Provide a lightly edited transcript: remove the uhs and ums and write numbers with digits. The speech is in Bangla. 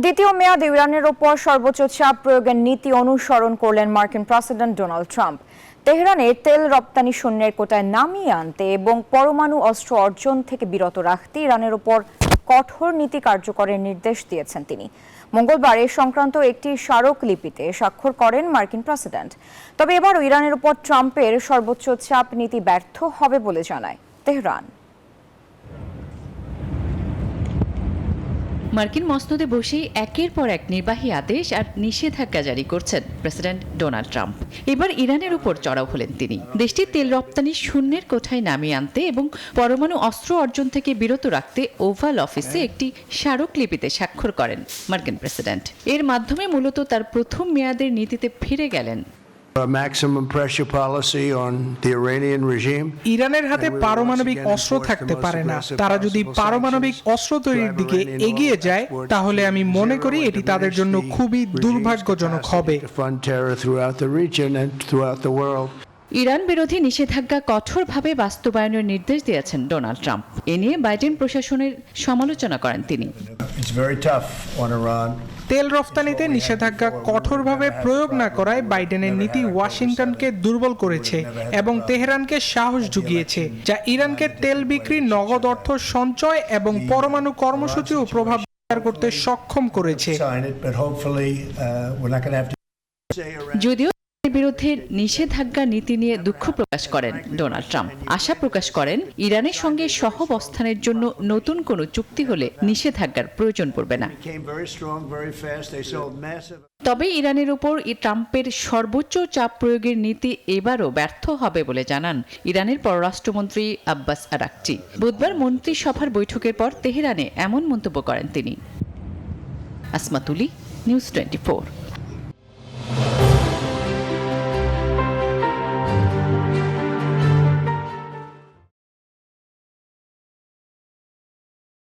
দ্বিতীয় মেয়াদে ইরানের ওপর সর্বোচ্চ চাপ প্রয়োগের নীতি অনুসরণ করলেন মার্কিন প্রেসিডেন্ট ডোনাল্ড ট্রাম্প। তেহরানের তেল রপ্তানি শূন্যের কোটায় নামিয়ে আনতে এবং পরমাণু অস্ত্র অর্জন থেকে বিরত রাখতে ইরানের ওপর কঠোর নীতি কার্যকরের নির্দেশ দিয়েছেন তিনি। মঙ্গলবার এ সংক্রান্ত একটি স্মারকলিপিতে স্বাক্ষর করেন মার্কিন প্রেসিডেন্ট। তবে এবারও ইরানের ওপর ট্রাম্পের সর্বোচ্চ চাপ নীতি ব্যর্থ হবে বলে জানায় তেহরান। মার্কিন মসনদে বসেই একের পর এক নির্বাহী আদেশ আর নিষেধাজ্ঞা জারি করছেন প্রেসিডেন্ট ডোনাল্ড ট্রাম্প। এবার ইরানের উপর চড়াও হলেন তিনি। দেশটির তেল রপ্তানি শূন্যের কোঠায় নামিয়ে আনতে এবং পরমাণু অস্ত্র অর্জন থেকে বিরত রাখতে ওভাল অফিসে একটি স্মারকলিপিতে স্বাক্ষর করেন মার্কিন প্রেসিডেন্ট। এর মাধ্যমে মূলত তার প্রথম মেয়াদের নীতিতে ফিরে গেলেন। ইরানের হাতে পারমাণবিক অস্ত্র থাকতে পারে না। তারা যদি পারমাণবিক অস্ত্র তৈরির দিকে এগিয়ে যায় তাহলে আমি মনে করি এটি তাদের জন্য খুবই দুর্ভাগ্যজনক হবে। ইরান বিরোধী নিষেধাজ্ঞা কঠোরভাবে বাস্তবায়নের নির্দেশ দিয়েছেন ডোনাল্ড ট্রাম্প। এ নিয়ে বাইডেন প্রশাসনের সমালোচনা করেন তিনি। তেল রফতানিতে নিষেধাজ্ঞা কঠোরভাবে প্রয়োগ না করায় বাইডেনের নীতি ওয়াশিংটনকে দুর্বল করেছে এবং তেহরানকে সাহস জুগিয়েছে, যা ইরানকে তেল বিক্রি, নগদ অর্থ সঞ্চয় এবং পরমাণু কর্মসূচিও প্রভাব বিস্তার করতে সক্ষম করেছে। যদিও বিরুদ্ধে নিষেধাজ্ঞা নীতি নিয়ে দুঃখ প্রকাশ করেন ডোনাল্ড ট্রাম্প, আশা প্রকাশ করেন ইরানের সঙ্গে সহাবস্থানের জন্য নতুন কোনো চুক্তি হলে নিষেধাজ্ঞার প্রয়োজন পড়বে না। তবে ইরানের উপর ট্রাম্পের সর্বোচ্চ চাপ প্রয়োগের নীতি এবারও ব্যর্থ হবে বলে জানান ইরানের পররাষ্ট্রমন্ত্রী আব্বাস আরাকচি। বুধবার মন্ত্রিসভার বৈঠকের পর তেহরানে এমন মন্তব্য করেন তিনি। আসমা তুলি, নিউজ 24।